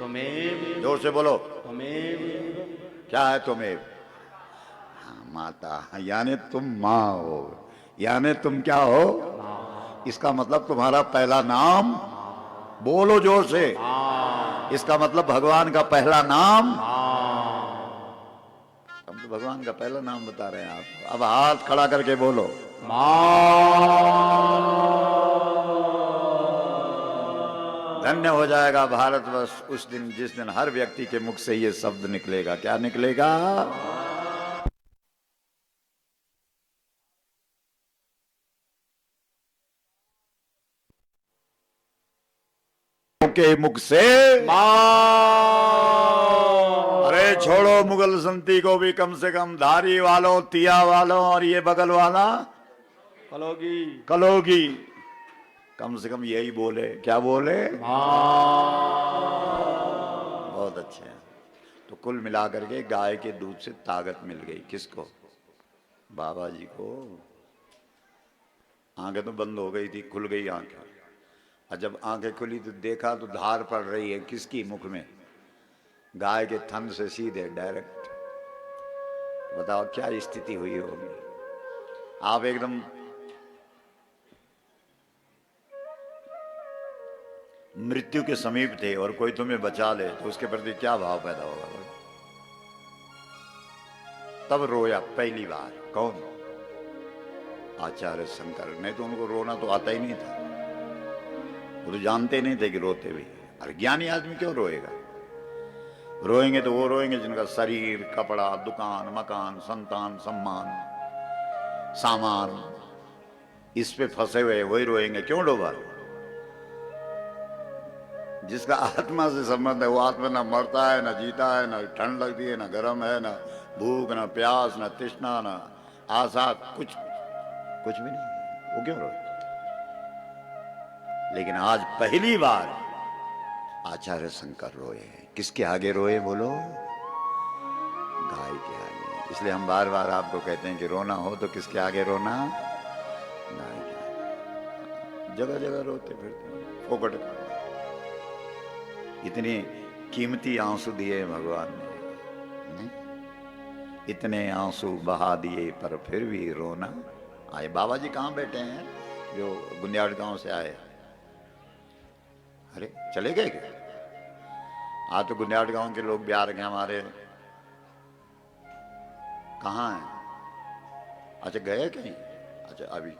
त्वमेव। जोर से बोलो। त्वमेव। क्या है त्वमेव? हाँ, माता, यानी तुम माँ हो, यानी तुम क्या हो? इसका मतलब तुम्हारा पहला नाम, बोलो जोर से। इसका मतलब भगवान का पहला नाम। हम तो भगवान का पहला नाम बता रहे हैं आपको। अब हाथ खड़ा करके बोलो। धन्य हो जाएगा भारतवर्ष उस दिन जिस दिन हर व्यक्ति के मुख से ये शब्द निकलेगा। क्या निकलेगा? के मुख से अरे छोड़ो मुगल संती को भी, कम से कम धारी वालों, तिया वालों और ये बगल वाला कलोगी। कलोगी, कम से कम यही बोले। क्या बोले? बहुत अच्छे हैं। तो कुल मिलाकर के गाय के दूध से ताकत मिल गई। किसको? बाबा जी को। आंखें तो बंद हो गई थी, खुल गई आंखें। और जब आंखें खुली तो देखा तो धार पड़ रही है। किसकी? मुख में। गाय के थन से सीधे डायरेक्ट। बताओ क्या स्थिति हुई होगी। आप एकदम मृत्यु के समीप थे और कोई तुम्हें बचा ले तो उसके प्रति क्या भाव पैदा होगा? तब रोया पहली बार। कौन? आचार्य शंकर। नहीं तो उनको रोना तो आता ही नहीं था। वो तो जानते नहीं थे कि रोते भी। और ज्ञानी आदमी क्यों रोएगा? रोएंगे तो वो रोएंगे जिनका शरीर, कपड़ा, दुकान, मकान, संतान, सम्मान, सामान इस पे फंसे हुए, वही रोएंगे। क्यों डोबा? जिसका आत्मा से संबंध है वो आत्मा ना मरता है, ना जीता है, ना ठंड लगती है, ना गर्म है, ना भूख, ना प्यास, ना तृष्णा, ना आशा, कुछ भी नहीं। वो क्यों रोए? लेकिन आज पहली बार आचार्य शंकर रोए। किसके आगे रोए? बोलो। गाय के आगे। इसलिए हम बार बार आपको कहते हैं कि रोना हो तो किसके आगे रोना? गाय के आगे। जगह जगह रोते फिरते फोकट। इतने कीमती आंसू दिए भगवान ने, इतने आंसू बहा दिए पर फिर भी रोना आए। बाबा जी कहाँ बैठे हैं जो गुंदियाड़ गांव से आए? अरे चले गए क्या? आज तो गुंदियाड़ गांव के लोग भी आ रखे हमारे। कहाँ हैं? अच्छा गए कहीं? अच्छा अभी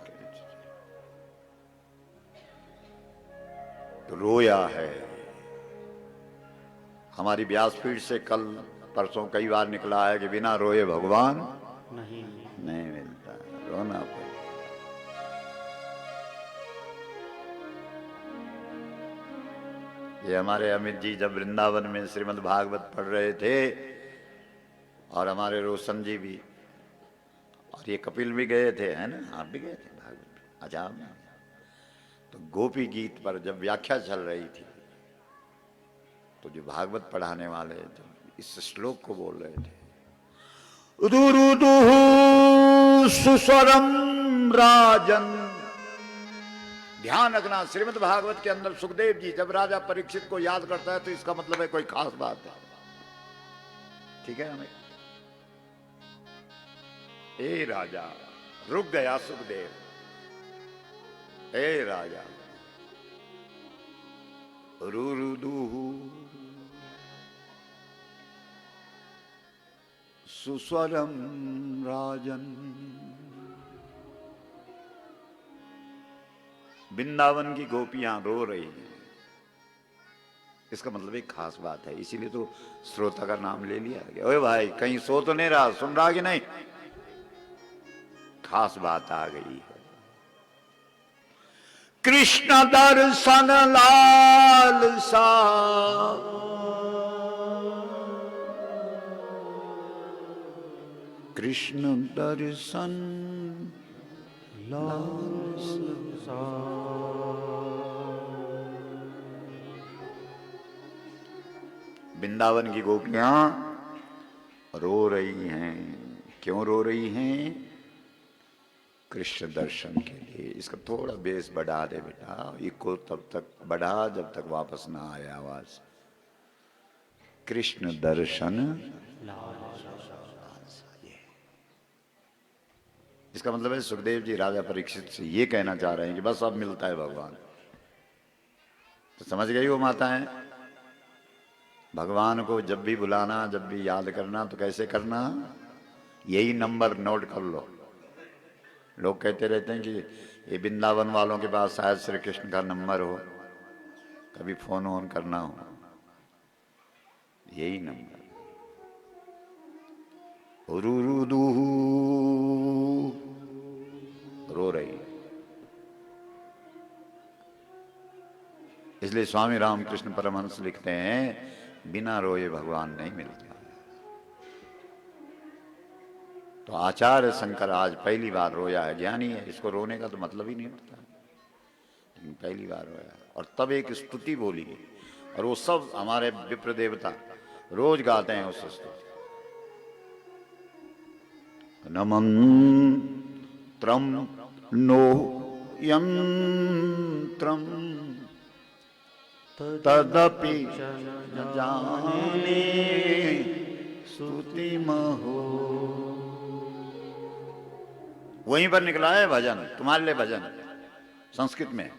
तो रोया है। हमारी व्यासपीठ से कल परसों कई बार निकला है कि बिना रोए भगवान नहीं मिलता। रोना पड़ेगा। ये हमारे अमित जी जब वृंदावन में श्रीमद् भागवत पढ़ रहे थे और हमारे रोशन जी भी और ये कपिल भी गए थे, है ना? आप भी गए थे भागवत? अच्छा आप? तो गोपी गीत पर जब व्याख्या चल रही थी तो जो भागवत पढ़ाने वाले जो इस श्लोक को बोल रहे थे, उदुरुदुहु सुस्वरम राजन। ध्यान रखना, श्रीमद् भागवत के अंदर सुखदेव जी जब राजा परीक्षित को याद करता है तो इसका मतलब है कोई खास बात है। ठीक है? हमें ए राजा, रुक गया सुखदेव। ए राजा, रुरुदुहु सुस्वरम राजन। वृंदावन की गोपियां रो रही हैं। इसका मतलब एक खास बात है, इसीलिए तो श्रोता का नाम ले लिया गया। ओए भाई कहीं सो तो नहीं रहा? सुन रहा कि नहीं? खास बात आ गई है। कृष्ण दर्शन लाल सा, कृष्ण दर्शन लाल सा। वृंदावन की गोपियां रो रही हैं। क्यों रो रही हैं? कृष्ण दर्शन के लिए। इसका थोड़ा बेस बढ़ा दे बेटा, इको तब तक बढ़ा जब तक वापस ना आए आवाज। कृष्ण दर्शन। इसका मतलब है सुखदेव जी राजा परीक्षित से ये कहना चाह रहे हैं कि बस अब मिलता है भगवान। तो समझ गई वो माताएं, भगवान को जब भी बुलाना, जब भी याद करना तो कैसे करना, यही नंबर नोट कर लो। लोग कहते रहते हैं कि ये वृंदावन वालों के पास शायद श्री कृष्ण का नंबर हो, कभी फोन ऑन करना हो, यही नंबर। रुरुदुहु रो रही है। इसलिए स्वामी रामकृष्ण परमहंस लिखते हैं बिना रोए भगवान नहीं मिलता। तो आचार्य शंकर आज पहली बार रोया है। ज्ञानी है, इसको रोने का तो मतलब ही नहीं होता, लेकिन पहली बार रोया और तब एक स्तुति बोली। और वो सब हमारे विप्र देवता रोज गाते हैं उस स्तुति। नमन्त्रम नो यंत्रम तदपि न जाने स्तुति महो। वहीं पर निकला है भजन, तुम्हारे लिए भजन संस्कृत में।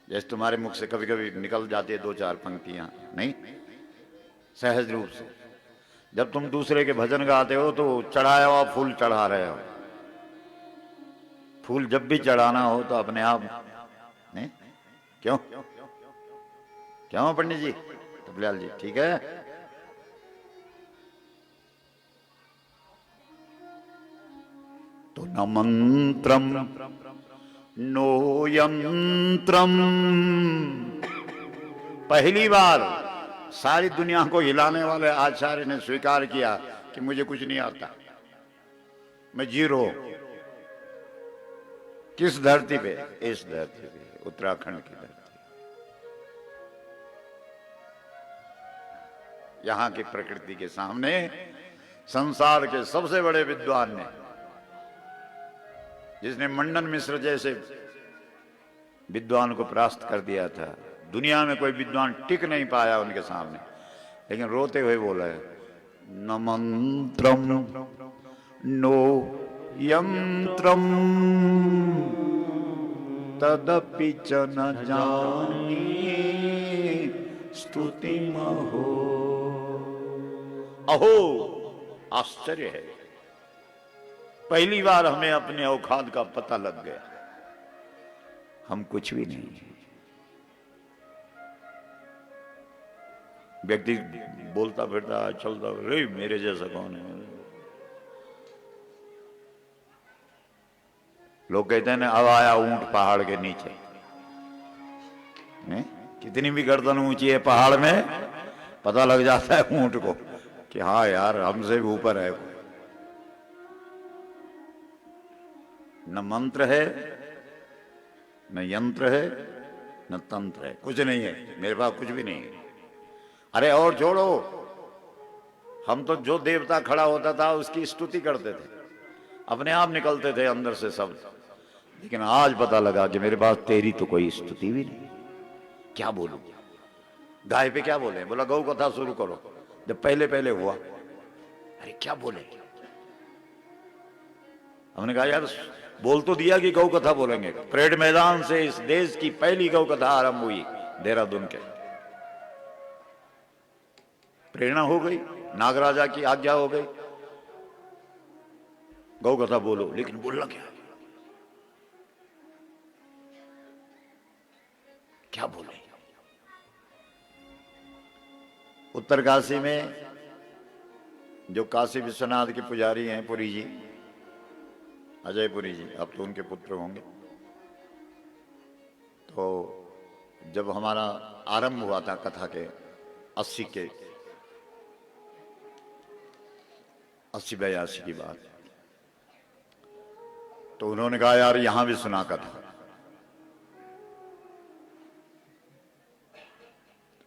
जैसे तुम्हारे मुख से कभी कभी निकल जाती है दो चार पंक्तियां, नहीं सहज रूप से। जब तुम दूसरे के भजन गाते हो तो चढ़ाया हुआ फूल चढ़ा रहे हो। फूल जब भी चढ़ाना हो तो अपने आप नहीं, क्यों क्यों पंडित जी, तबलाल जी, ठीक है। तो न मंत्रम नो यंत्रम, पहली बार सारी दुनिया को हिलाने वाले आचार्य ने स्वीकार किया कि मुझे कुछ नहीं आता, मैं जीरो। किस धरती पे? इस धरती पे, उत्तराखंड की धरती। यहां की प्रकृति के सामने संसार के सबसे बड़े विद्वान ने, जिसने मंडन मिश्र जैसे विद्वान को परास्त कर दिया था, दुनिया में कोई विद्वान टिक नहीं पाया उनके सामने, लेकिन रोते हुए बोला है न मंत्रम नो यंत्रम तदपि च न जानी स्तुति महो। अहो आश्चर्य है, पहली बार हमें अपने औकात का पता लग गया। हम कुछ भी नहीं। व्यक्ति बोलता फिरता चलता, रे मेरे जैसा कौन है? लोग कहते हैं ना, अब आया ऊंट पहाड़ के नीचे। नहीं? कितनी भी गर्दन ऊंची है पहाड़ में, पता लग जाता है ऊंट को कि हाँ यार हमसे भी ऊपर है। न मंत्र है, न यंत्र है, न तंत्र है, कुछ नहीं है मेरे पास, कुछ भी नहीं है। अरे और छोड़ो, हम तो जो देवता खड़ा होता था उसकी स्तुति करते थे, अपने आप निकलते थे अंदर से शब्द। लेकिन आज पता लगा कि मेरे पास तेरी तो कोई स्तुति भी नहीं। क्या बोलूं? गाय पे क्या बोले? बोला गौ कथा शुरू करो। जब पहले पहले हुआ, अरे क्या बोले? हमने कहा यार बोल तो दिया कि गौ कथा बोलेंगे। परेड मैदान से इस देश की पहली गौ कथा आरंभ हुई, देहरादून के। प्रेरणा हो गई, नागराजा की आज्ञा हो गई, गौ कथा बोलो। लेकिन बोलना क्या? क्या बोले? उत्तर काशी में जो काशी विश्वनाथ के पुजारी हैं, पुरी जी, अजय पुरी जी, अब तो उनके पुत्र होंगे। तो जब हमारा आरंभ हुआ था कथा के 80 82 की बात, तो उन्होंने कहा यार यहां भी सुना कथा।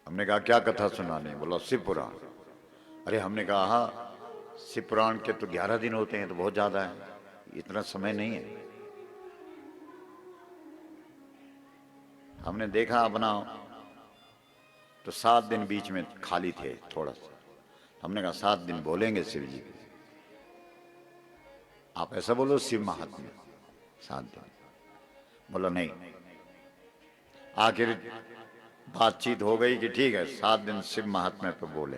हमने कहा क्या कथा सुनानी? बोला शिव पुराण। अरे हमने कहा शिव पुराण के तो 11 दिन होते हैं, तो बहुत ज्यादा है, इतना समय नहीं है। हमने देखा अपना तो 7 दिन बीच में खाली थे थोड़ा सा। हमने कहा 7 दिन बोलेंगे शिव जी के, आप ऐसा बोलो शिव महात्मा 7 दिन। बोला नहीं। आखिर बातचीत हो गई कि ठीक है 7 दिन शिव महात्मा पे बोले।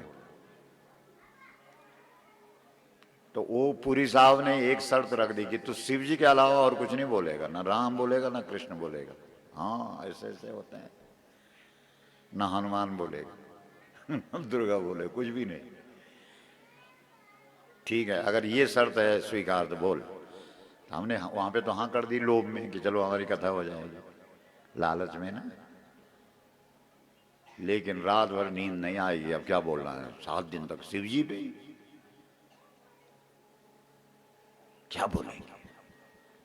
तो वो पुरी साहब ने एक शर्त रख दी कि तू शिव जी के अलावा और कुछ नहीं बोलेगा, ना राम बोलेगा ना कृष्ण बोलेगा। हाँ ऐसे ऐसे होते हैं। ना हनुमान बोलेगा ना दुर्गा बोले, कुछ भी नहीं। ठीक है अगर ये शर्त है स्वीकार तो बोल। तो हमने वहां पे तो हाँ कर दी लोभ में कि चलो हमारी कथा हो जाएगी, लालच में ना। लेकिन रात भर नींद नहीं आएगी। अब क्या बोलना है 7 दिन तक शिव जी पे क्या बोलेंगे।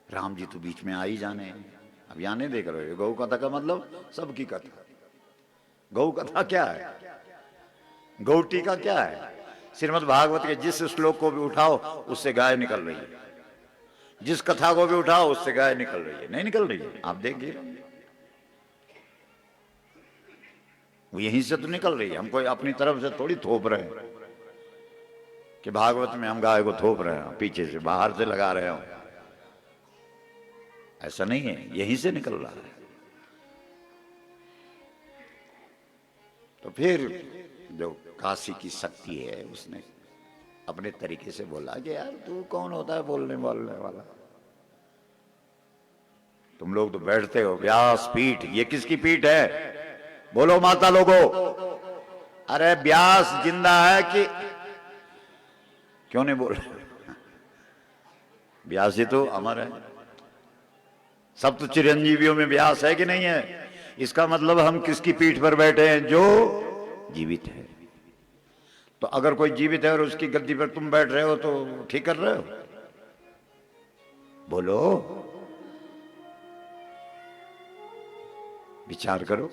राम जी तो बीच में आ ही जाने हैं। अब यहाँ नहीं देख रहे हो गौ कथा का मतलब सबकी कथा। गौ कथा क्या है, गौ टीका क्या है। श्रीमद् भागवत के जिस श्लोक को भी उठाओ उससे गाय निकल रही है, जिस कथा को भी उठाओ उससे गाय निकल रही है। नहीं निकल रही है, आप देखिए वो यहीं से तो निकल रही है। हम कोई अपनी तरफ से थोड़ी थोप रहे हैं कि भागवत में हम गाय को थोप रहे हैं, पीछे से बाहर से लगा रहे हो। ऐसा नहीं है, यहीं से निकल रहा है। तो फिर जो काशी की शक्ति है उसने अपने तरीके से बोला कि यार तू कौन होता है बोलने वाला। तुम लोग तो बैठते हो व्यास पीठ, ये किसकी पीठ है बोलो माता लोगो। अरे व्यास जिंदा है कि क्यों नहीं बोल रहे। व्यास जी तो अमर है, सब तो चिरंजीवियों में व्यास है कि नहीं है। इसका मतलब हम किसकी पीठ पर बैठे हैं, जो जीवित है। तो अगर कोई जीवित है और उसकी गद्दी पर तुम बैठ रहे हो तो ठीक कर रहे हो बोलो, विचार करो।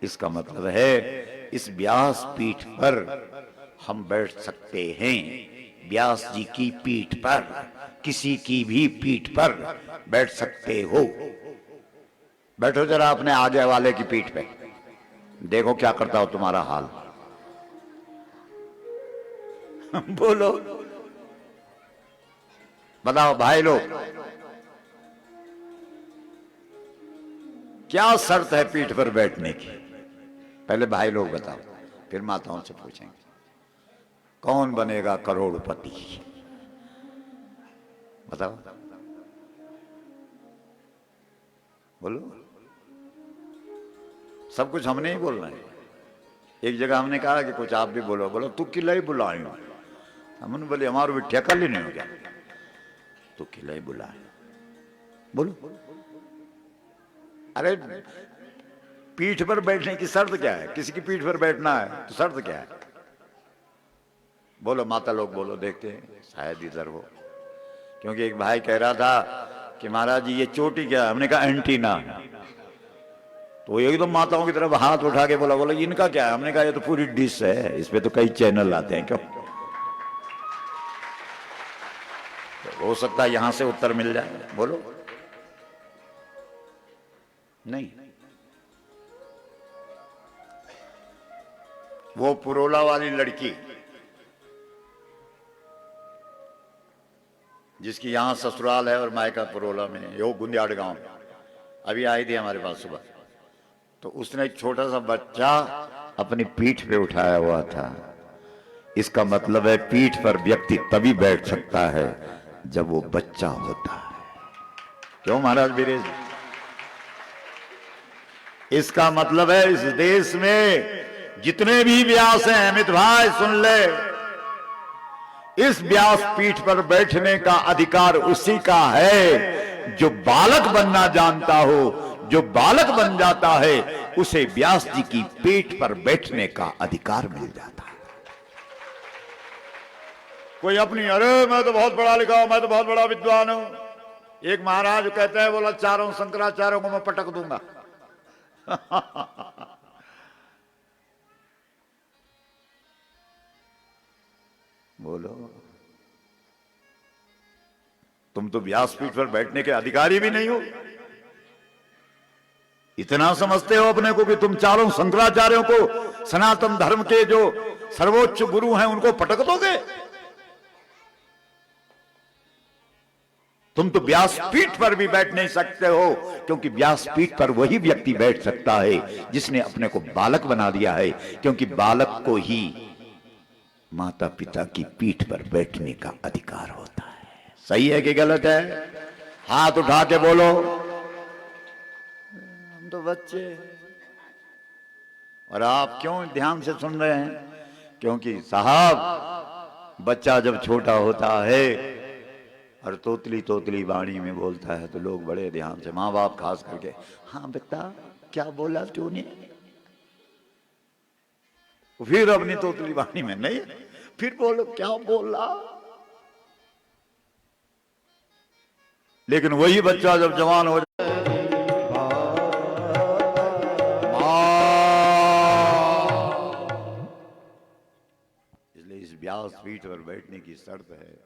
इसका मतलब है इस व्यास पीठ पर हम बैठ सकते हैं। व्यास जी की पीठ पर, किसी की भी पीठ पर बैठ सकते हो। बैठो जरा अपने आगे वाले की पीठ पे, देखो क्या करता हो तुम्हारा हाल। बोलो बताओ भाई लोग, क्या शर्त है पीठ पर बैठने की। पहले भाई लोग बताओ, फिर माताओं से पूछेंगे कौन बनेगा करोड़पति। बताओ बोलो। सब कुछ हमने ही बोलना है। एक जगह हमने कहा कि कुछ आप भी बोलो। बोलो तू किला ही बुलाए। हमने बोले हमारे भी ठेका लेने हो गया, तू किला ही बुलाए। बोलो अरे पीठ पर बैठने की शर्त क्या है, किसी की पीठ पर बैठना है तो शर्त क्या है। बोलो माता लोग बोलो, देखते हैं शायद इधर हो। क्योंकि एक भाई कह रहा था कि महाराज जी ये चोटी क्या है। हमने कहा एंटीना। तो एकदम माताओं की तरफ हाथ उठा के बोला बोला इनका क्या है। हमने कहा ये तो पूरी डिश है, इसमें तो कई चैनल आते हैं। क्यों तो हो सकता है यहां से उत्तर मिल जाए। बोलो नहीं। वो पुरोला वाली लड़की जिसकी यहां ससुराल है और मायका पुरोला में, यो गुंदियाड़ गांव में, अभी आई थी हमारे पास सुबह। तो उसने एक छोटा सा बच्चा अपनी पीठ पे उठाया हुआ था। इसका मतलब है पीठ पर व्यक्ति तभी बैठ सकता है जब वो बच्चा होता है। क्यों महाराज बीरेश, इसका मतलब है इस देश में जितने भी व्यास हैं, अमित भाई सुन ले, इस व्यास पीठ पर बैठने का अधिकार उसी का है जो बालक बनना जानता हो। जो बालक बन जाता है उसे व्यास जी की पीठ पर बैठने का अधिकार मिल जाता है। कोई अपनी अरे मैं तो बहुत पढ़ा लिखा हूं, मैं तो बहुत बड़ा विद्वान हूं। एक महाराज कहते हैं बोला चारों शंकराचार्यों को मैं पटक दूंगा। बोलो तुम तो व्यासपीठ पर बैठने के अधिकारी भी नहीं हो। इतना समझते हो अपने को कि तुम चारों शंकराचार्यों को, सनातन धर्म के जो सर्वोच्च गुरु हैं, उनको पटक दोगे? तुम तो व्यासपीठ पर भी बैठ नहीं सकते हो, क्योंकि व्यासपीठ पर वही व्यक्ति बैठ सकता है जिसने अपने को बालक बना दिया है, क्योंकि बालक को ही माता पिता की पीठ पर बैठने का अधिकार होता है। सही है कि गलत है? हाथ उठा के बोलो। हम तो बच्चे। और आप क्यों ध्यान से सुन रहे हैं? क्योंकि साहब, बच्चा जब छोटा होता है और तोतली तोतली वाणी में बोलता है तो लोग बड़े ध्यान से, माँ बाप खास करके, हाँ बेटा क्या बोला तूने? फिर अपनी तोतली वाणी में, नहीं फिर बोलो क्या बोला। लेकिन वही बच्चा जब जवान हो जाए, इसलिए इस व्यासपीठ पर बैठने की शर्त है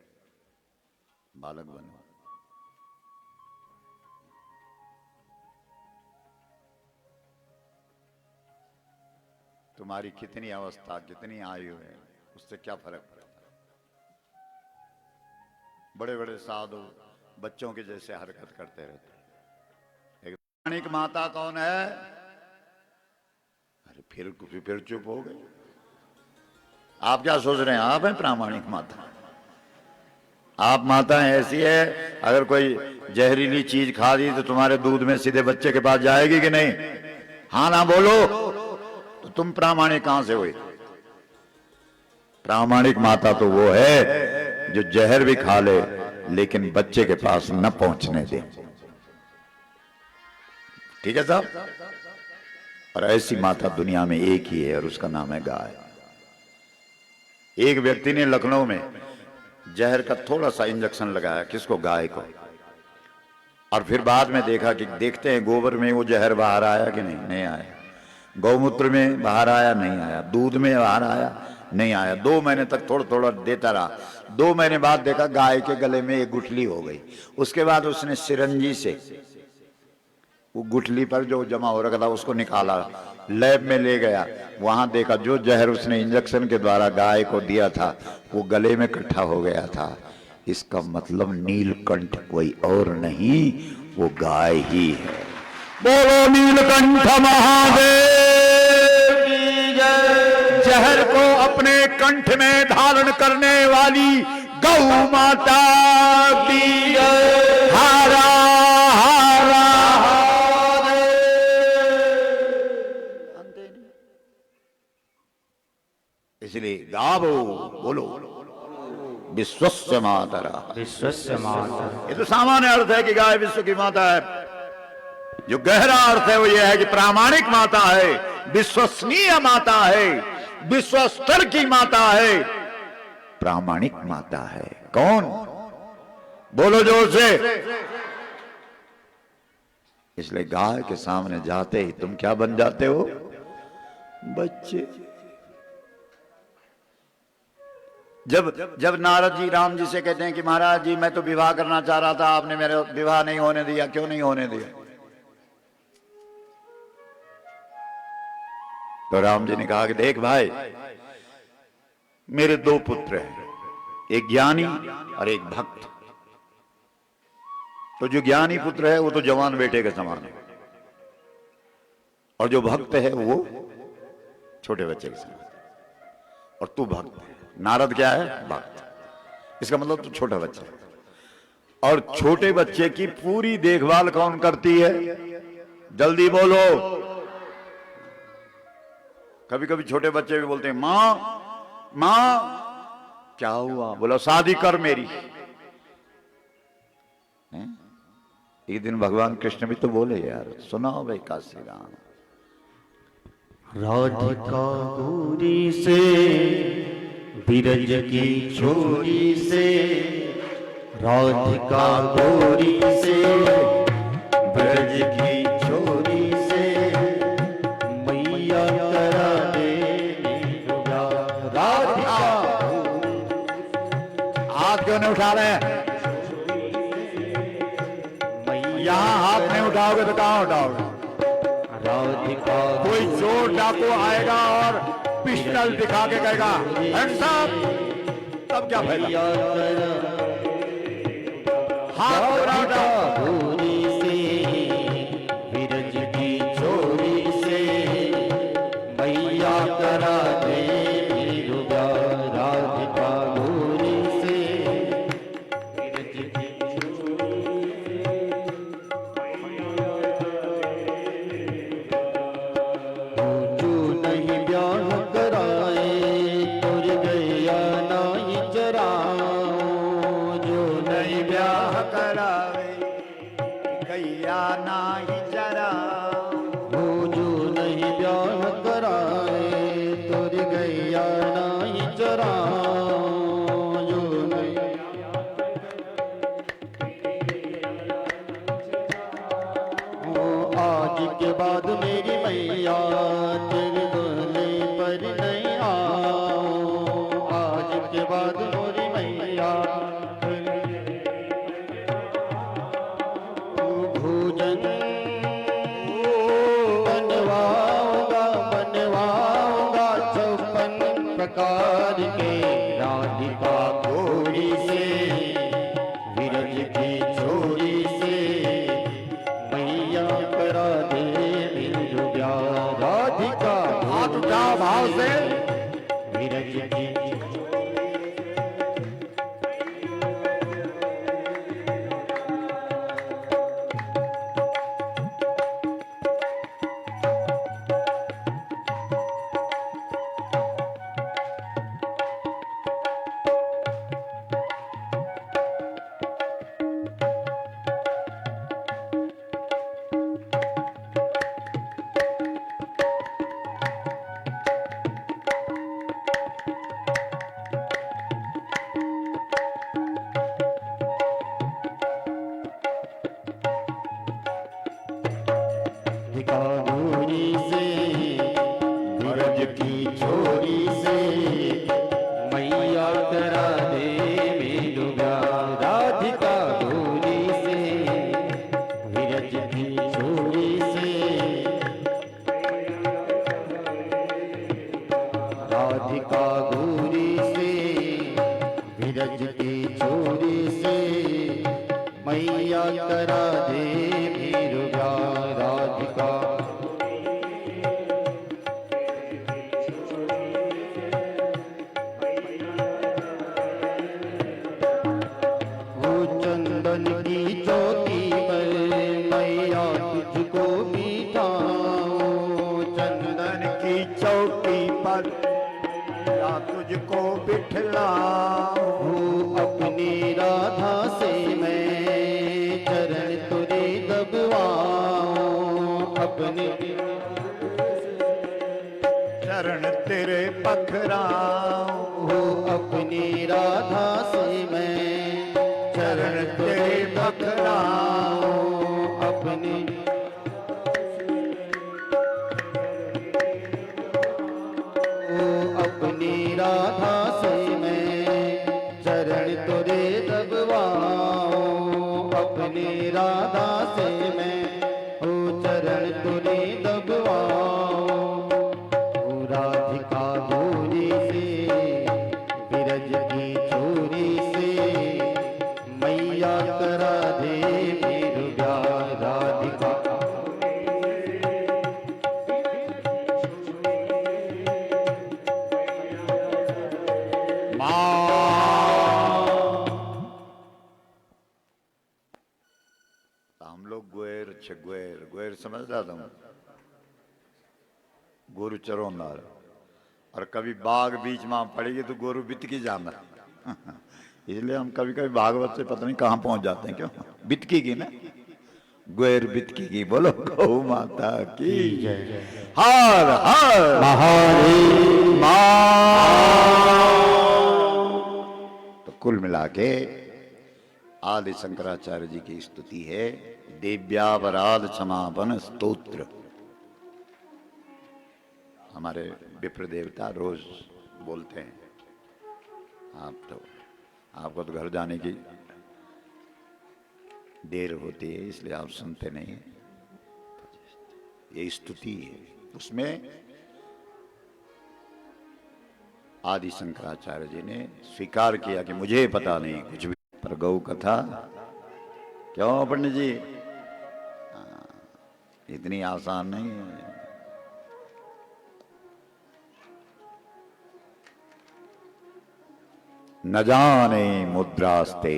बालक बनो। तुम्हारी कितनी अवस्था, कितनी आयु है, उससे क्या फर्क पड़ता है? बड़े बड़े साधु बच्चों के जैसे हरकत करते रहते हैं। एक प्रामाणिक माता कौन है? अरे फिर चुप हो गए। आप क्या सोच रहे हैं आप हैं प्रामाणिक माता? आप माता ऐसी है, अगर कोई जहरीली चीज खा दी तो तुम्हारे दूध में सीधे बच्चे के पास जाएगी कि नहीं? हाँ ना बोलो। तो तुम प्रामाणिक कहां से हुए? प्रामाणिक माता तो वो है जो जहर भी खा ले लेकिन बच्चे के पास न पहुंचने दे। ठीक है साहब? और ऐसी माता दुनिया में एक ही है और उसका नाम है गाय। एक व्यक्ति ने लखनऊ में जहर का थोड़ा सा इंजेक्शन लगाया, किसको? गाय को। और फिर बाद में देखा कि देखते हैं गोबर में वो जहर बाहर आया कि नहीं? नहीं आया। गौमूत्र में बाहर आया? नहीं आया। दूध में बाहर आया? नहीं आया। 2 महीने तक थोड़ा थोड़ा देता रहा। 2 महीने बाद देखा गाय के गले में एक गुठली हो गई। उसके बाद उसने सिरंजी से वो गुठली पर जो जमा हो रखा था उसको निकाला, लैब में ले गया। वहां देखा जो जहर उसने इंजेक्शन के द्वारा गाय को दिया था वो गले में इकट्ठा हो गया था। इसका मतलब नीलकंठ कोई और नहीं, वो गाय ही है। बोलो नीलकंठ महादेव की जय। जहर को अपने कंठ में धारण करने वाली गौ माता की जय। हारा हारा इसलिए गावो, बोलो विश्वस्य मातरा। विश्वस्य माता। ये तो सामान्य अर्थ है कि गाय विश्व की माता है। जो गहरा अर्थ है वो ये है कि प्रामाणिक माता है, विश्वसनीय माता है, विश्व स्तर की माता है, प्रामाणिक माता है। कौन? बोलो जोर से। इसलिए गाय के सामने जाते ही तुम क्या बन जाते हो? बच्चे। जब नारद जी राम जी से कहते हैं कि महाराज जी मैं तो विवाह करना चाह रहा था, आपने मेरा विवाह नहीं होने दिया, क्यों नहीं होने दिया? तो राम जी ने कहा कि देख भाई, मेरे 2 पुत्र हैं, एक ज्ञानी और एक भक्त। तो जो ज्ञानी पुत्र है वो तो जवान बेटे के समान है, और जो भक्त है वो छोटे बच्चे के समान। और तू भक्त है। नारद क्या है? भक्त। इसका मतलब तू छोटा बच्चा है। और छोटे बच्चे की पूरी देखभाल कौन करती है? जल्दी बोलो। कभी कभी छोटे बच्चे भी बोलते हैं मां मां क्या हुआ? बोला शादी कर मेरी। एक दिन भगवान कृष्ण भी तो बोले यार, सुनाओ भाई काशी राम। राधिका गोरी से बिरज की छोरी से, राधिका गोरी से ब्रज की छोरी से, मैया करा दे राधिका। हाथ क्यों नहीं उठा रहे हैं? यहां हाथ नहीं उठाओगे तो कहां उठाओगे? राधिका कोई चोर डाकू आएगा और पिस्टल दिखा के कहेगा हैंड्स अप, तब क्या फायदा? मैया करा हाथ बढ़ा राधिका दो। गोरी से विरज की छोरी से मैया करा दे मेरू प्यार राधिका गोरी से विरज की जो नहीं ब्याह कराए तुर गया नाई चराओ जो नहीं ब्याह करावे कैया नाही जरा, हो जो नहीं ब्याह कराए तुर गया नाई चराओ जो नहीं हो आज के बाद मेरी मैया तेरे बोले पर नहीं आओ आज के बाद मेरी मैया भोजन बनवाऊंगा बनवाऊंगा 56 प्रकार के राधिका गोरी से विरज की छोरी से मैया करा दे मेरू प्यार राधिका हाथ उठा भाव से। विरज की राधिका गोरी से विरज की छोरी से मैया करा दे मेरू प्यार राधिका गोरी से विरज की छोरी से राधिका गोरी से विरज की छोरी से मैया करा दे मेरू प्यार राधिका वो चंदन की चौकी पर मैया तुझको बिठाऊं चंदन की चौकी पर या तुझको बिठलाऊं, हो अपनी राधा से मैं चरण तुरे दबवाऊं अपने चरण तेरे पखराऊं, हो अपनी राधा से मैं चरण तेरे पकड़ाऊं अपनी ओ अपनी राधा से मैं चरण तुरे दबवाऊं अपनी राधा से मैं ओ चरण तुरे दबवाऊं ओ राधिका गोरी से विरज की छोरी से मैया करा दे मेरू प्यार राधिका हम लोग ग्वेर छग्वेर ग्वेर समझता था गोरु चरोनार, और कभी बाघ बीच में पड़ेगी तो गोरु बितकी जाना। इसलिए हम कभी कभी भागवत से पता नहीं कहाँ पहुंच जाते हैं, क्यों बितकी की ना, ग्वेर बितकी की। बोलो गौ माता की हर हर महादेव तो कुल मिला के आदि शंकराचार्य जी की स्तुति है दिव्यापराध क्षमापन स्तोत्र। हमारे विप्र देवता रोज बोलते हैं, आपको तो घर जाने की देर होती है इसलिए आप सुनते नहीं। ये स्तुति है। उसमें आदि शंकराचार्य जी ने स्वीकार किया कि मुझे पता नहीं कुछ भी, पर गौ कथा क्यों पंडित जी, इतनी आसान नहीं है। न जाने मुद्रास्ते,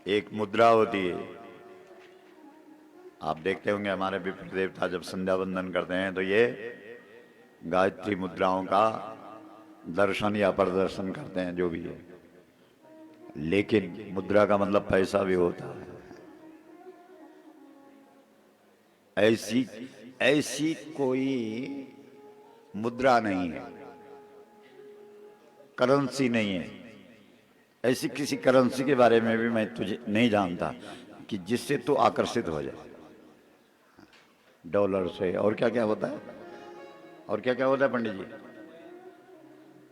एक मुद्रा होती है। आप देखते होंगे हमारे विप्र देवता जब संध्या वंदन करते हैं तो ये गायत्री मुद्राओं का दर्शन या प्रदर्शन करते हैं, जो भी है। लेकिन मुद्रा का मतलब पैसा भी होता है। ऐसी ऐसी कोई मुद्रा नहीं है, करेंसी नहीं है। ऐसी किसी करेंसी के बारे में भी मैं तुझे नहीं जानता कि जिससे तू आकर्षित हो जाए। डॉलर से और क्या क्या होता है, और क्या क्या होता है पंडित जी?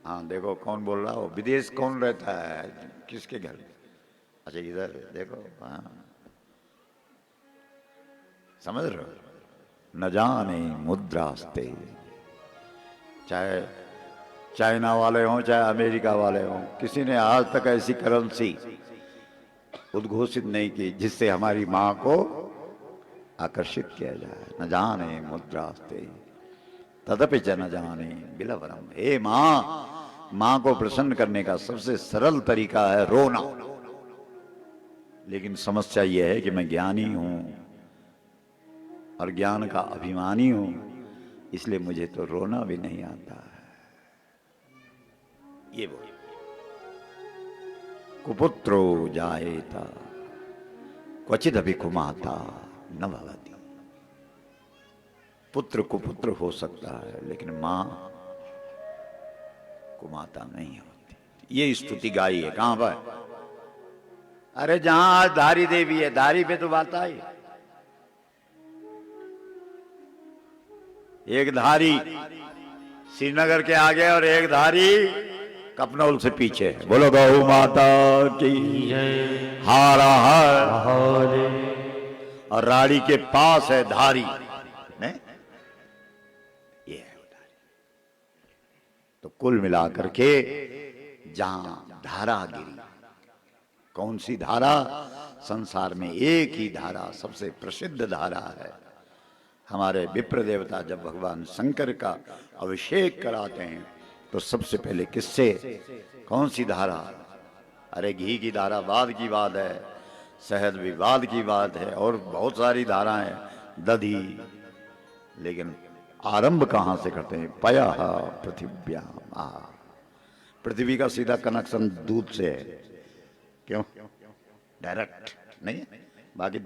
हाँ देखो कौन बोल रहा हो, विदेश कौन रहता है किसके घर? अच्छा इधर देखो, हाँ समझ रहे हो? न जाने मुद्रास्ते, चाहे चाइना वाले हों चाहे अमेरिका वाले हों, किसी ने आज तक ऐसी करेंसी उद्घोषित नहीं की जिससे हमारी मां को आकर्षित किया जाए। न जाने मुद्रास्ते तदपि च न जाने बिलवरम। हे मां को प्रसन्न करने का सबसे सरल तरीका है रोना। लेकिन समस्या यह है कि मैं ज्ञानी हूं और ज्ञान का अभिमानी हूं, इसलिए मुझे तो रोना भी नहीं आता है। ये बोल, कुपुत्रो जायेता क्वचिदपि कुमाता न भवति। पुत्र कुपुत्र हो सकता है लेकिन मां कुमाता नहीं होती। ये स्तुति गाई है कहां पर? अरे जहां आज धारी देवी है, धारी पे तो बात आई। एक धारी श्रीनगर के आगे और एक धारी कपनौल से पीछे। बोलो गौ माता की हारा हर। और राड़ी के पास है धारी, नहीं? ये है धारी। तो कुल मिलाकर के जहां धारा गिरी, कौन सी धारा? संसार में एक ही धारा सबसे प्रसिद्ध धारा है। हमारे विप्र देवता जब भगवान शंकर का अभिषेक कराते हैं तो सबसे पहले किससे, कौन सी धारा? अरे घी की धारा बाद की बात है, शहद भी बाद की बात है, और बहुत सारी धाराएं, दधी। लेकिन आरंभ कहां से करते हैं? पया पृथिव्याम। पृथ्वी का सीधा कनेक्शन दूध से है। क्यों? डायरेक्ट नहीं। बाकी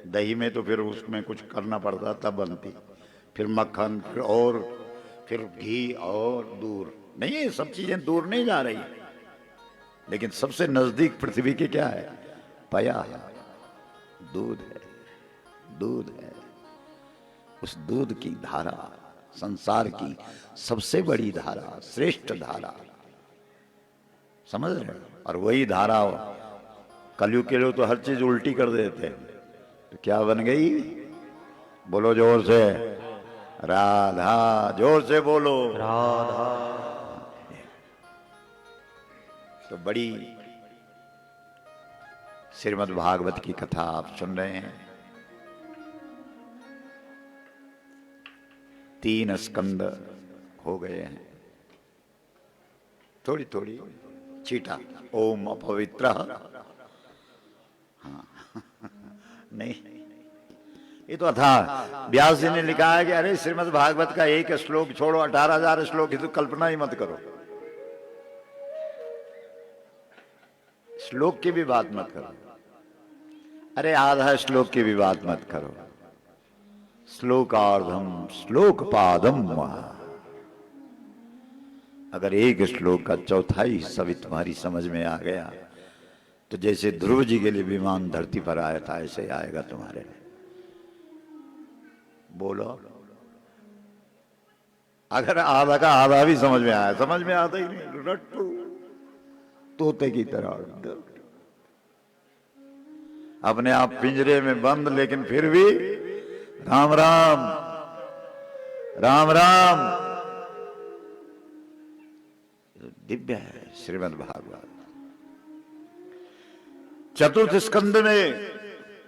दही में तो फिर उसमें कुछ करना पड़ता तब बनती, फिर मक्खन, फिर घी और दूर। नहीं, ये सब चीजें दूर नहीं जा रही, लेकिन सबसे नजदीक पृथ्वी के क्या है? पया है, दूध है, दूध है। उस दूध की धारा संसार की सबसे बड़ी धारा, श्रेष्ठ धारा, समझ रहे हो? और वही धारा कलयुग के लोग तो हर चीज उल्टी कर देते हैं। तो क्या बन गई? बोलो जोर से, राधा। जोर से बोलो, राधा। तो बड़ी श्रीमद् भागवत की कथा आप सुन रहे हैं। 3 स्कंद हो गए हैं, थोड़ी थोड़ी छीटा। ओम अपवित्र, हाँ नहीं, ये तो था। व्यास जी ने लिखा है कि अरे श्रीमद् भागवत का एक श्लोक छोड़ो, 18,000 श्लोक की तो कल्पना ही मत करो। श्लोक की भी बात मत करो, अरे आधा श्लोक की भी बात मत करो। श्लोकार्धम श्लोकपादम। अगर एक श्लोक का चौथाई हिस्सा भी तुम्हारी समझ में आ गया तो जैसे ध्रुव जी के लिए विमान धरती पर आया था ऐसे आएगा तुम्हारे लिए। बोलो, अगर आधा का आधा भी समझ में आया, समझ में आता ही नहीं, रट्टू तोते की तरह अपने आप पिंजरे में बंद, लेकिन फिर भी राम राम राम राम। दिव्य है श्रीमद् भागवत। चतुर्थ स्कंद में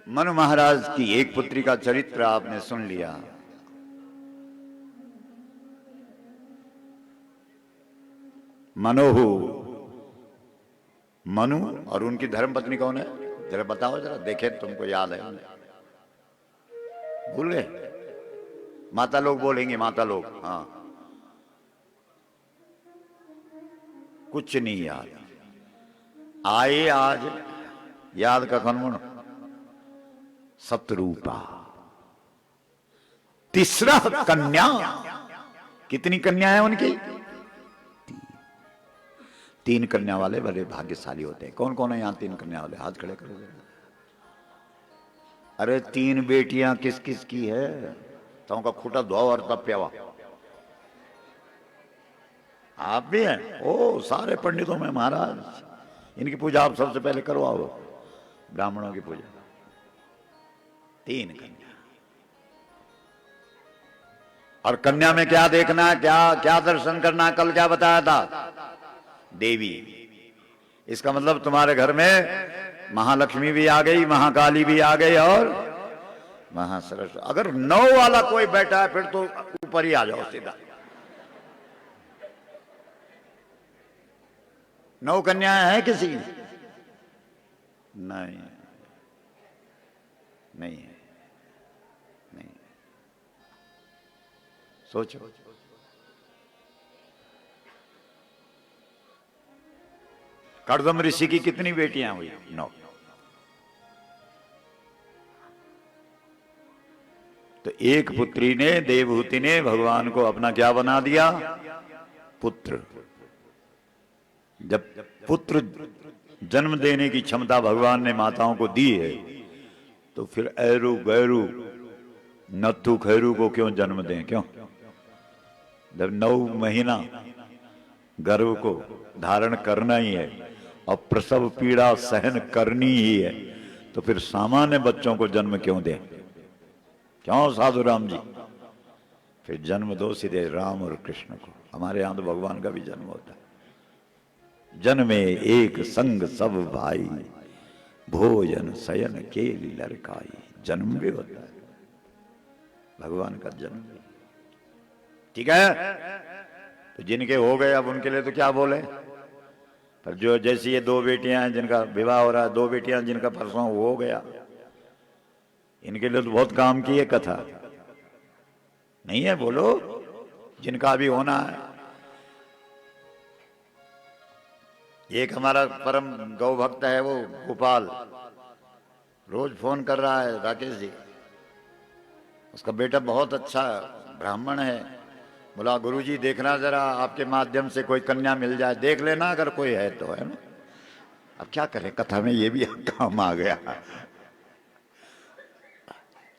मनु महाराज की एक पुत्री का चरित्र आपने सुन लिया। मनोहु, मनु और उनकी धर्मपत्नी कौन है? जरा बताओ, जरा देखें, तुमको याद है? भूल गए? माता लोग बोलेंगे, माता लोग। हाँ, कुछ नहीं याद आए आज, याद का कौन? सतरूपा। तीसरा कन्या। कितनी कन्या है उनकी? तीन कन्या वाले बड़े भाग्यशाली होते हैं। कौन कौन है यहां तीन कन्या वाले? हाथ खड़े करो। अरे तीन बेटियां किस किस की है? तो उनका खूटा धो और तब प्यावा। आप भी हैं? ओ, सारे पंडितों में महाराज। इनकी पूजा आप सबसे पहले करवाओ, ब्राह्मणों की पूजा। तीन कन्या। और कन्या में क्या देखना, क्या क्या दर्शन करना? कल क्या बताया था? देवी। इसका मतलब तुम्हारे घर में महालक्ष्मी भी आ गई, महाकाली भी आ गई और महासरस्वती। अगर 9 वाला कोई बैठा है फिर तो ऊपर ही आ जाओ सीधा। 9 कन्याएं हैं किसी? नहीं, नहीं है, नहीं। सोचो, कर्दम ऋषि की कितनी बेटियां हुई? 9। तो एक पुत्री ने, देवहूति ने भगवान को अपना क्या बना दिया? पुत्र। जब पुत्र जन्म देने की क्षमता भगवान ने माताओं को दी है, तो फिर ऐरू गैरू नत्थु खैरू को क्यों जन्म दें? क्यों? जब 9 महीना गर्भ को धारण करना ही है और प्रसव पीड़ा सहन करनी ही है, तो फिर सामान्य बच्चों को जन्म क्यों दें? क्यों साधु राम जी? फिर जन्म दो सीधे राम और कृष्ण को। हमारे यहां तो भगवान का भी जन्म होता है। जन्मे एक संग सब भाई, भोजन शयन केली लड़काई। जन्म भी होता है भगवान का जन्म भी। ठीक है, तो जिनके हो गए अब उनके लिए तो क्या बोले। पर जो जैसी ये 2 बेटियां हैं जिनका विवाह हो रहा है, 2 बेटियां जिनका परसों हो गया, इनके लिए तो बहुत काम की है कथा। नहीं है? बोलो, जिनका भी होना है। एक हमारा परम गौ भक्त है, वो गोपाल, रोज फोन कर रहा है, राकेश जी। उसका बेटा बहुत अच्छा ब्राह्मण है। बोला गुरुजी देखना जरा, आपके माध्यम से कोई कन्या मिल जाए, देख लेना अगर कोई है तो, है ना। अब क्या करें, कथा में ये भी काम आ गया।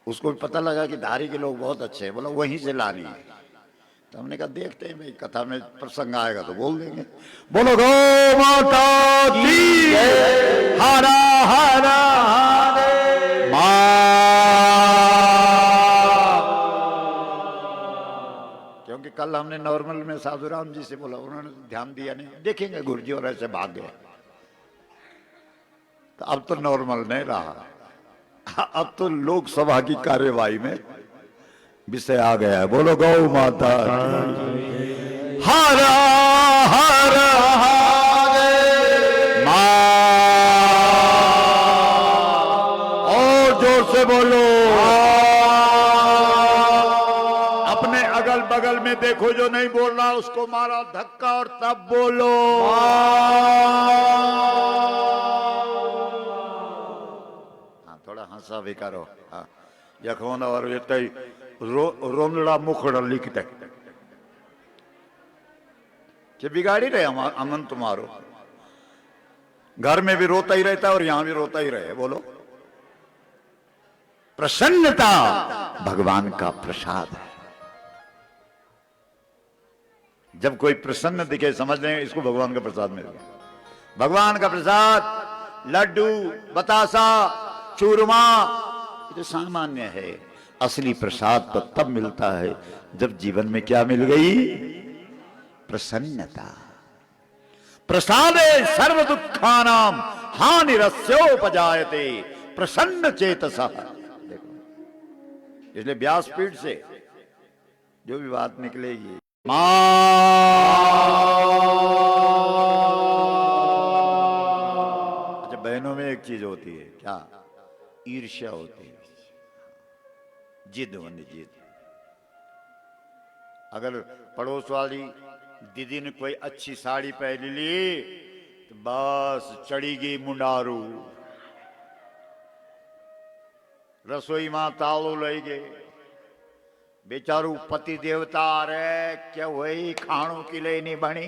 उसको भी पता लगा कि धारी के लोग बहुत अच्छे हैं, बोला वहीं से लानी है। तो हमने कहा देखते हैं भाई, कथा में प्रसंग आएगा तो बोल देंगे। बोलो गौ माता की हरा हरा हरे क्योंकि कल हमने नॉर्मल में साधु राम जी से बोला, उन्होंने ध्यान दिया नहीं, देखेंगे गुरुजी, और ऐसे भाग गए। तो अब तो नॉर्मल नहीं रहा, अब तो लोकसभा की कार्यवाही में विषय आ गया है। बोलो गौ माता हरा हरा हरे और जोर से बोलो। अपने अगल बगल में देखो, जो नहीं बोल रहा उसको मारा धक्का और तब बोलो। हाँ, थोड़ा हंसा भी करो। हाँ, यखोन और ये रोमड़ा मुखड़ा लिखते कि बिगाड़ी रहे अमन तुम्हारो। घर में भी रोता ही रहता है और यहां भी रोता ही रहे। बोलो, प्रसन्नता भगवान का प्रसाद है। जब कोई प्रसन्न दिखे समझ लें इसको भगवान का प्रसाद मिल गया। भगवान का प्रसाद लड्डू, बतासा, चूरमा, ये तो सामान्य है। असली प्रसाद तो तब मिलता है जब जीवन में क्या मिल गई? प्रसन्नता। प्रसादे सर्व दुखानाम हानिरस्योपजायते प्रसन्न चेतसा। देखो, इसलिए व्यासपीठ से जो भी बात निकलेगी, अच्छा, बहनों में एक चीज होती है, क्या? ईर्ष्या होती है, जिद होनी, जिद। अगर पड़ोस वाली दीदी ने कोई अच्छी साड़ी पहन ली तो बस चढ़ीगी मुंडारू, रसोई मां तालो लई गए, बेचारू पति देवता रे क्या वही खाणों की ले नहीं बनी।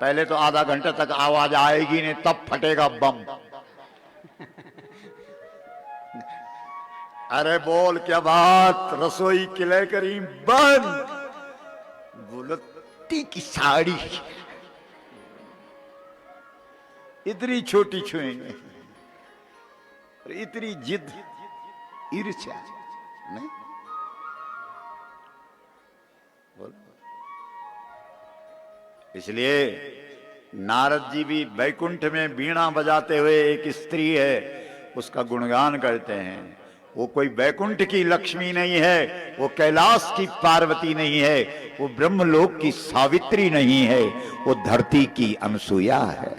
पहले तो आधा घंटा तक आवाज आएगी नहीं, तब फटेगा बम। अरे बोल क्या बात, रसोई किले करी बंद, गुलती की साड़ी इतनी छोटी छुएंगे, इतनी जिद, ईर्ष्या नहीं। बोल। इसलिए नारद जी भी वैकुंठ में वीणा बजाते हुए एक स्त्री है उसका गुणगान करते हैं। वो कोई वैकुंठ की लक्ष्मी नहीं है, वो कैलाश की पार्वती नहीं है, वो ब्रह्मलोक की सावित्री नहीं है, वो धरती की अनसुया है।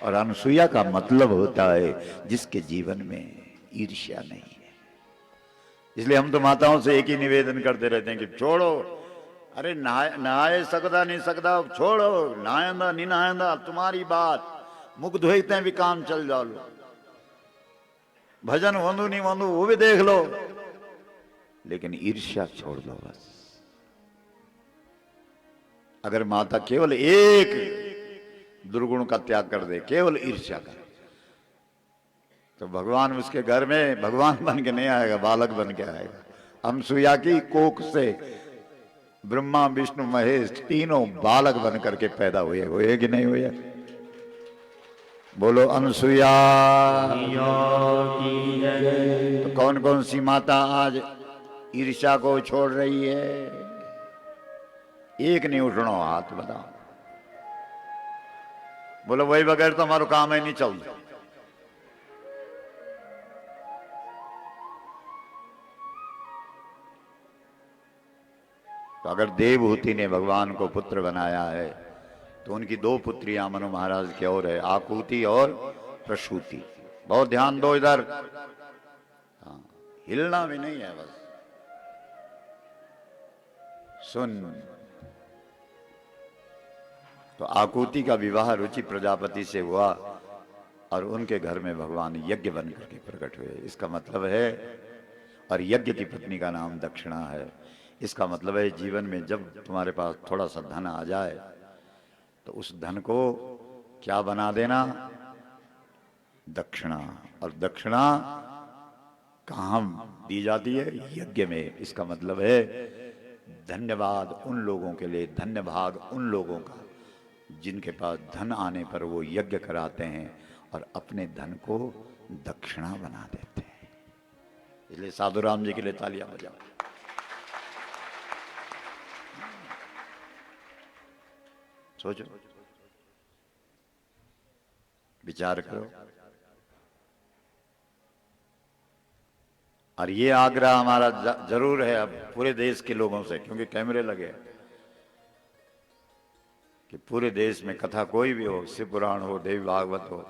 और अनसुया का मतलब होता है जिसके जीवन में ईर्ष्या नहीं है। इसलिए हम तो माताओं से एक ही निवेदन करते रहते हैं कि छोड़ो, अरे नहाए सकदा नहीं सकदा, छोड़ो, नहायंदा नहीं नहायंदा तुम्हारी बात, मुख धोते भी काम चल जाओ, भजन वंदू नहीं वंदू वो भी देख लो, लेकिन ईर्ष्या छोड़ दो बस। अगर माता केवल एक दुर्गुण का त्याग कर दे, केवल ईर्ष्या का, तो भगवान उसके घर में भगवान बन के नहीं आएगा, बालक बन के आएगा। अनसुया की कोख से ब्रह्मा विष्णु महेश तीनों बालक बन करके पैदा हुए कि नहीं हुए? बोलो अनसुया। तो कौन कौन सी माता आज ईर्ष्या को छोड़ रही है? एक नहीं उठनो हाथ बताओ, बोलो वही बगैर तो हमारा काम ही नहीं चलता। तो अगर देवहूति ने भगवान को पुत्र बनाया है तो उनकी दो पुत्रियां मनु महाराज की और है, आकुति और प्रसूति। बहुत ध्यान दो इधर, हाँ, हिलना भी नहीं है, बस सुन। तो आकुति का विवाह रुचि प्रजापति से हुआ और उनके घर में भगवान यज्ञ बन करके प्रकट हुए। इसका मतलब है, और यज्ञ की पत्नी का नाम दक्षिणा है। इसका मतलब है जीवन में जब तुम्हारे पास थोड़ा सा धन आ जाए तो उस धन को क्या बना देना? दक्षिणा। और दक्षिणा कहाँ दी जाती है? यज्ञ में। इसका मतलब है धन्यवाद उन लोगों के लिए, धन्य भाग उन लोगों का जिनके पास धन आने पर वो यज्ञ कराते हैं और अपने धन को दक्षिणा बना देते हैं। इसलिए साधुराम जी के लिए तालियां बजाओ। सोचो, विचार करो। और ये आग्रह हमारा जरूर है अब पूरे देश के लोगों से, क्योंकि कैमरे लगे कि पूरे देश में कथा कोई भी हो, शिव पुराण हो, देवी भागवत हो।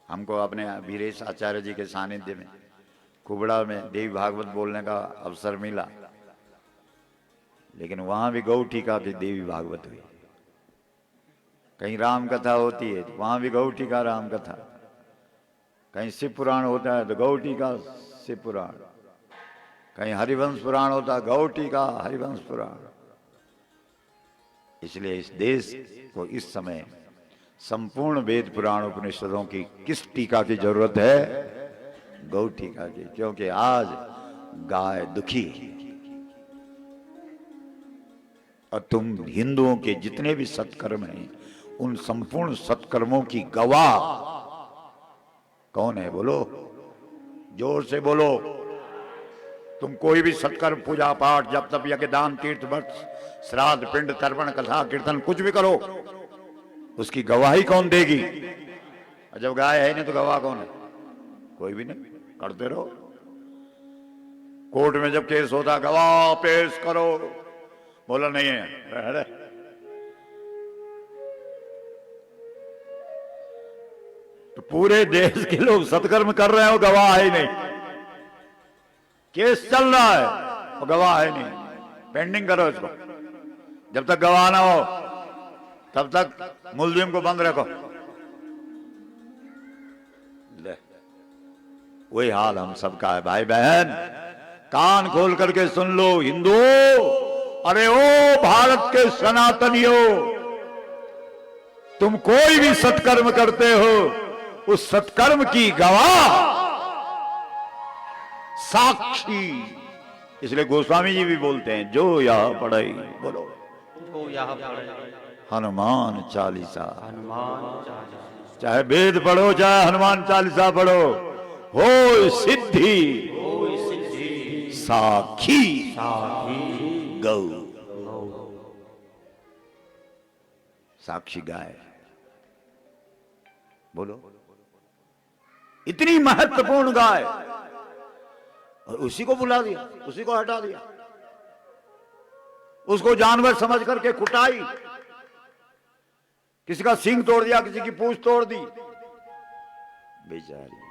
हमको अपने वीरेश आचार्य जी के सानिध्य में कुबड़ा में देवी भागवत बोलने का अवसर मिला, लेकिन वहां भी गौ टीका की देवी भागवत हुई। कहीं राम कथा होती है तो वहां भी गौ टीका राम कथा, कहीं शिव पुराण होता है तो गौ टीका शिव पुराण, कहीं हरिवंश पुराण होता है गौ टीका हरिवंश पुराण। इसलिए इस देश को इस समय संपूर्ण वेद पुराण उपनिषदों की किस टीका की जरूरत है? गौ टीका की। क्योंकि आज गाय दुखी है और तुम हिंदुओं के जितने भी सत्कर्म हैं उन संपूर्ण सत्कर्मों की गवाह कौन है? बोलो, जोर से बोलो। तुम कोई भी सत्कर्म, पूजा पाठ, जप तप, यज्ञ, दान, तीर्थ, व्रत, श्राद्ध, पिंड, तर्पण, कथा, कीर्तन, कुछ भी करो, उसकी गवाही कौन देगी? और जब गाय है नहीं तो गवाह कौन है? कोई भी नहीं। करते रहो। कोर्ट में जब केस होता, गवाह पेश करो, बोला नहीं है, अरे तो पूरे देश के लोग सत्कर्म कर रहे हो, गवाह है ही नहीं। केस चल रहा है और गवाह है नहीं। पेंडिंग करो इसको। जब तक गवाह ना हो तब तक मुलजिम को बंद रखो। ले, वही हाल हम सबका है भाई बहन। कान खोल करके सुन लो हिंदुओं, अरे ओ भारत के सनातनियों, तुम कोई भी सत्कर्म करते हो, उस सत्कर्म की गवाह साक्षी, इसलिए गोस्वामी जी भी बोलते हैं, जो यह पढ़ई, बोलो, जो यह पढ़े हनुमान चालीसा। हनुमान चालीसा, चाहे वेद पढ़ो चाहे हनुमान चालीसा पढ़ो, हो सिद्धि कोई सिद्धि साखी साखी गौ। साक्षी गाय, बोलो, इतनी महत्वपूर्ण गाय, और उसी को बुला दिया, उसी को हटा दिया, उसको जानवर समझ करके कुटाई, किसी का सींग तोड़ दिया, किसी की पूंछ तोड़ दी। बेचारी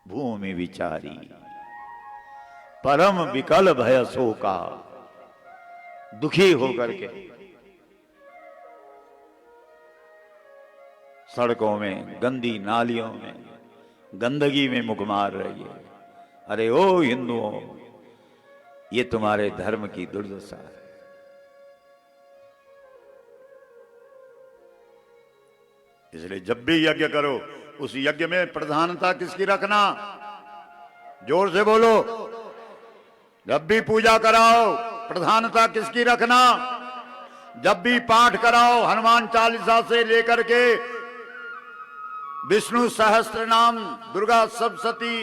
भूमि विचारी, परम विकल भय शोका, दुखी होकर के सड़कों में, गंदी नालियों में, गंदगी में मुख मार रही है। अरे ओ हिंदुओं, ये तुम्हारे धर्म की दुर्दशा है। इसलिए जब भी यज्ञ करो, उस यज्ञ में प्रधानता किसकी रखना? जोर से बोलो। जब भी पूजा कराओ, प्रधानता किसकी रखना? जब भी पाठ कराओ, हनुमान चालीसा से लेकर के विष्णु सहस्त्र नाम, दुर्गा सप्तशती,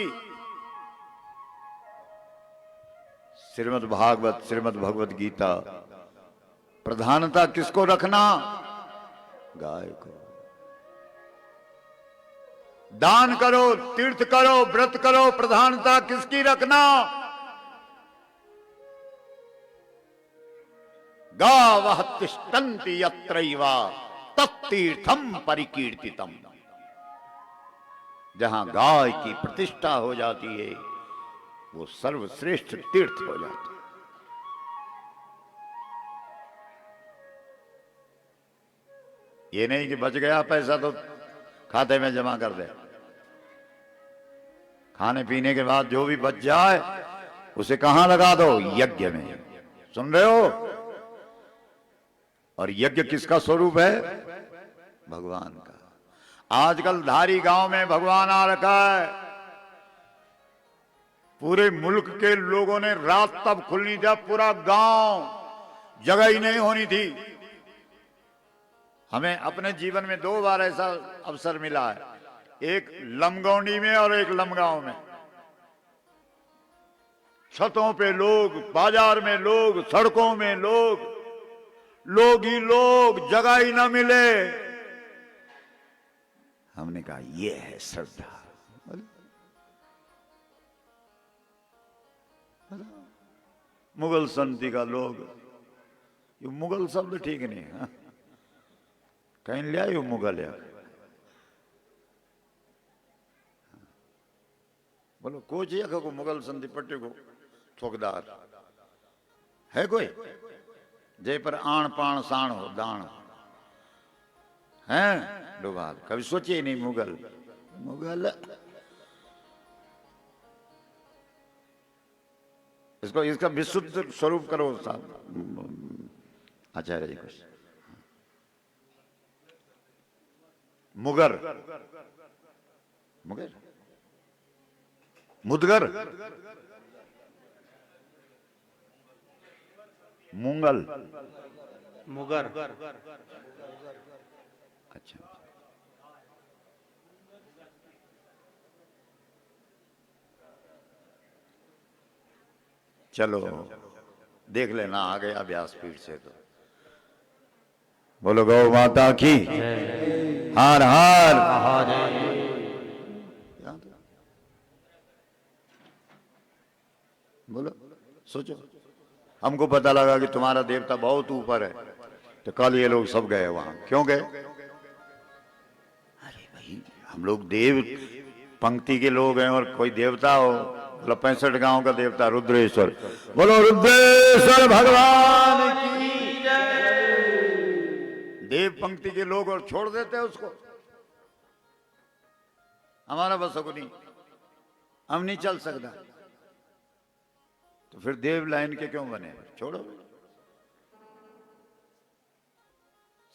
श्रीमद् भागवत, श्रीमद् भगवत गीता, प्रधानता किसको रखना? गाय को। दान करो, तीर्थ करो, व्रत करो, प्रधानता किसकी रखना? गावः तिष्ठन्ति यत्रैव तत्तीर्थम परिकीर्तितम। जहां गाय की प्रतिष्ठा हो जाती है, वो सर्वश्रेष्ठ तीर्थ हो जाता है। ये नहीं कि बच गया पैसा तो खाते में जमा कर दे। खाने पीने के बाद जो भी बच जाए उसे कहां लगा दो? यज्ञ में। सुन रहे हो? और यज्ञ किसका स्वरूप है? भगवान का। आजकल धारी गांव में भगवान आ रखा है। पूरे मुल्क के लोगों ने रात तब खुलनी थी, पूरा गांव जगह ही नहीं होनी थी। हमें अपने जीवन में 2 बार ऐसा अवसर मिला है, एक लमगौंडी में और एक लमगांव में। छतों पे लोग, बाजार में लोग, सड़कों में लोग, लोग ही लोग, जगह ही ना मिले। हमने कहा ये है श्रद्धा। मुगल संति का लोग, ये मुगल शब्द ठीक नहीं है, कहीं लिया यू मुगल यार। बोलो कोची को मुगल संधि पट्टी को ठोकदार है कोई? जय पर आण पाण साण हो दान है डुबाल, कभी सोचिए नहीं मुगल। मुगल इसको, इसका विशुद्ध स्वरूप करो साहब आचार्य जी को। मुगर, मुगर, मुदगर, मुंगल, मुगर, अच्छा, चलो देख लेना आ गया व्यासपीठ से तो। बोलो गौ माता की, हार हार। बोलो, सोचो, हमको पता लगा कि तुम्हारा देवता बहुत ऊपर है, तो कल ये लोग सब गए वहां। क्यों गए? अरे भाई, हम लोग देव पंक्ति के लोग हैं और कोई देवता हो, बोलो 65 गांव का देवता रुद्रेश्वर, बोलो रुद्रेश्वर भगवान की जय। देव पंक्ति के लोग और छोड़ देते हैं उसको। हमारा बस को नहीं, हम नहीं चल सकता, तो फिर देव लाइन के क्यों बने? छोड़ो।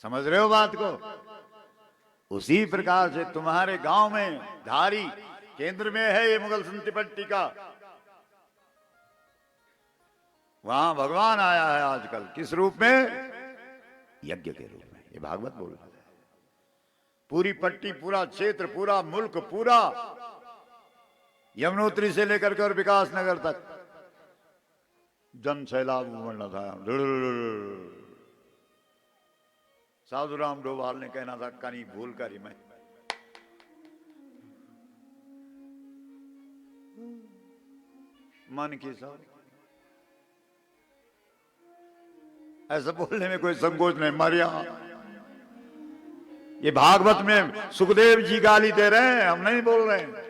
समझ रहे हो बात को? उसी प्रकार से तुम्हारे गांव में धारी केंद्र में है ये मुगल संति पट्टी का, वहां भगवान आया है आजकल। किस रूप में? यज्ञ के रूप में। ये भागवत बोल रहा है। पूरी पट्टी, पूरा क्षेत्र, पूरा मुल्क, पूरा यमुनोत्री से लेकर के और विकास नगर तक जन सैलाब उमड़ना था। साधुराम डोभाल ने कहना था, कहीं भूल कर ही मैं मन की सब। ऐसा बोलने में कोई संकोच नहीं। मरिया, ये भागवत में सुखदेव जी गाली दे रहे हैं, हम नहीं बोल रहे हैं।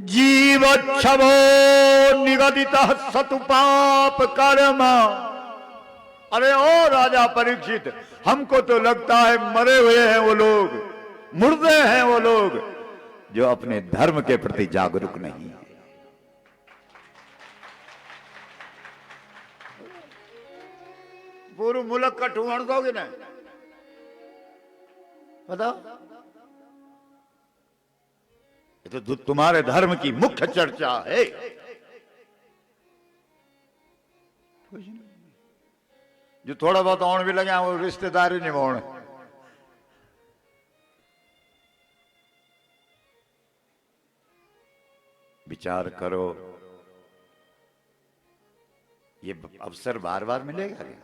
जीव क्षवो निगदित सतु पाप कर्म। अरे ओ राजा परीक्षित, हमको तो लगता है मरे हुए हैं वो लोग, मुर्दे हैं वो लोग जो अपने धर्म के प्रति जागरूक नहीं है। पूरे मुल्क का ठूंठ दोगे ना? बताओ, ये तो तुम्हारे धर्म की मुख्य चर्चा है। जो थोड़ा बहुत आउण भी लगे वो रिश्तेदारी निभाने। विचार करो, ये अवसर बार बार मिलेगा क्या?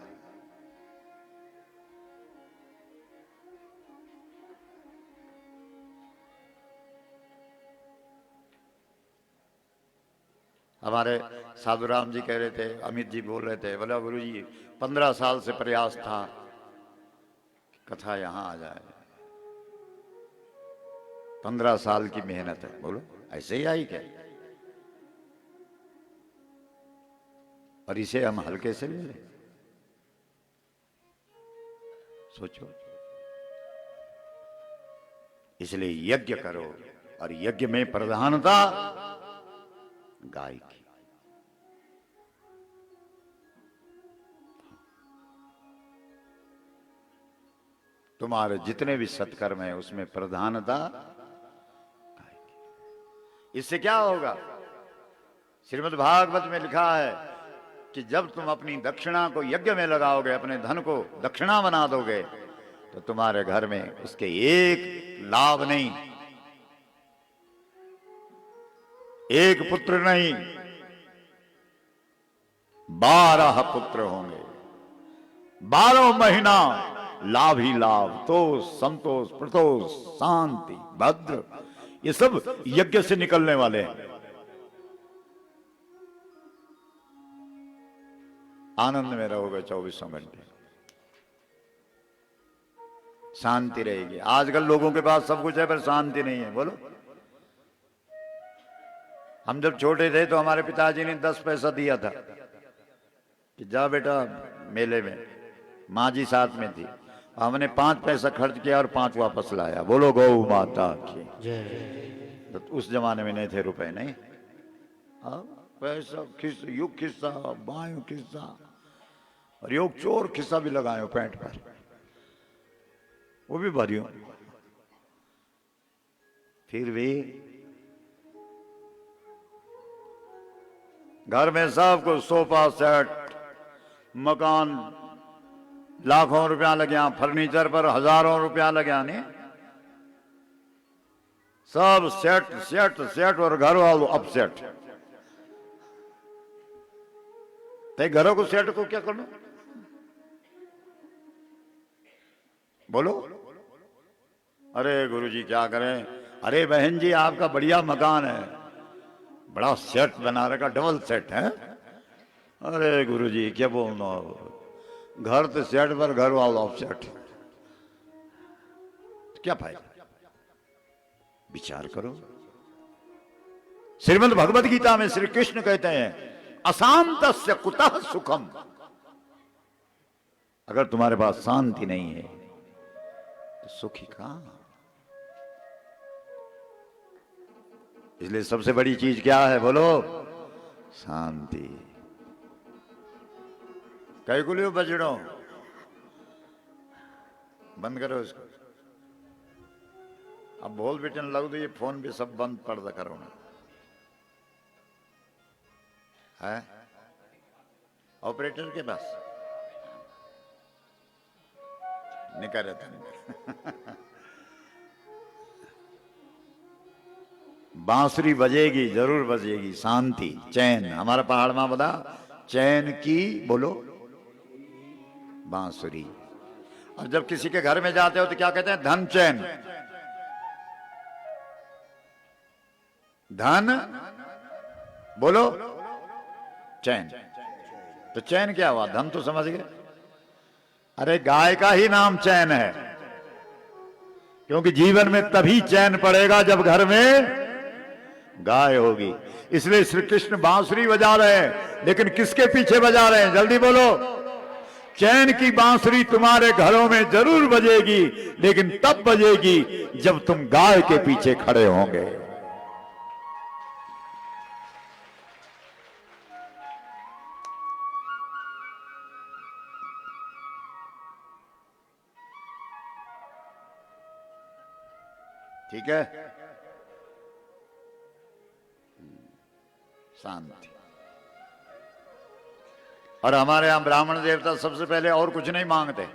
हमारे साधुराम जी कह रहे थे, अमित जी बोल रहे थे, बोला गुरु जी 15 साल से प्रयास था कथा यहां आ जाए। 15 साल की मेहनत है। बोलो ऐसे ही आई क्या? और इसे हम हल्के से ले लें? सोचो। इसलिए यज्ञ करो, और यज्ञ में प्रधानता गाय की। तुम्हारे जितने भी सत्कर्म है उसमें प्रधानता गाय की। इससे क्या होगा? श्रीमद् भागवत में लिखा है कि जब तुम अपनी दक्षिणा को यज्ञ में लगाओगे, अपने धन को दक्षिणा बना दोगे, तो तुम्हारे घर में उसके एक लाभ नहीं, एक पुत्र नहीं, 12 पुत्र होंगे। 12 महीना लाभ ही लाभ, तोष, संतोष, प्रतोष, शांति, भद्र, ये सब यज्ञ से निकलने वाले हैं। आनंद में रहोगे 24 घंटे, शांति रहेगी। आजकल लोगों के पास सब कुछ है पर शांति नहीं है। बोलो, हम जब छोटे थे तो हमारे पिताजी ने 10 पैसा दिया था कि जा बेटा मेले में, माँ जी साथ में थी, हमने 5 पैसा खर्च किया और 5 वापस लाया। बोलो गौ माता की जय। तो उस जमाने में नहीं थे रुपए, नहीं पैसा खिस्सा, युग खिस्सा, बायु खिस्सा, और योग चोर खिस्सा भी लगाए पैंट पर, वो भी भरियो। फिर भी घर में सबको सोफा सेट, मकान लाखों रुपया लग्या फर्नीचर पर, हजारों रुपया लग्या ने, सब सेट सेट सेट और घर वालों अपसेट। ते घरों को सेट को क्या करना? बोलो। अरे गुरुजी क्या करें? अरे बहन जी आपका बढ़िया मकान है, बड़ा सेट बना रखा, डबल सेट है। अरे गुरुजी क्या बोलना, घर तो सेट पर घर वाला ऑफ सेट, क्या फायदा? विचार करो। श्रीमद् भगवद गीता में श्री कृष्ण कहते हैं अशांतस्य कुतः सुखम। अगर तुम्हारे पास शांति नहीं है तो सुखी कहां? इसलिए सबसे बड़ी चीज क्या है बोलो? शांति। कैकुलियो बजड़ो, बंद करो इसको। अब बोल बेटन लग दो, ये फोन भी सब बंद पड़ करो ना है ऑपरेटर के पास निकल रहता नहीं। बांसुरी बजेगी, जरूर बजेगी, शांति चैन। हमारा पहाड़ में बता चैन की बोलो बांसुरी। और जब किसी के घर में जाते हो तो क्या कहते हैं? धन चैन। धन बोलो चैन। तो चैन क्या हुआ? धन तो समझ गए। अरे गाय का ही नाम चैन है, क्योंकि जीवन में तभी चैन पड़ेगा जब घर में गाय होगी। इसलिए श्री कृष्ण बांसुरी बजा रहे हैं, लेकिन किसके पीछे बजा रहे हैं? जल्दी बोलो। चैन की बांसुरी तुम्हारे घरों में जरूर बजेगी, लेकिन तब बजेगी जब तुम गाय के पीछे खड़े होंगे। ठीक है? शांति। और हमारे यहां ब्राह्मण देवता सबसे पहले और कुछ नहीं मांगते,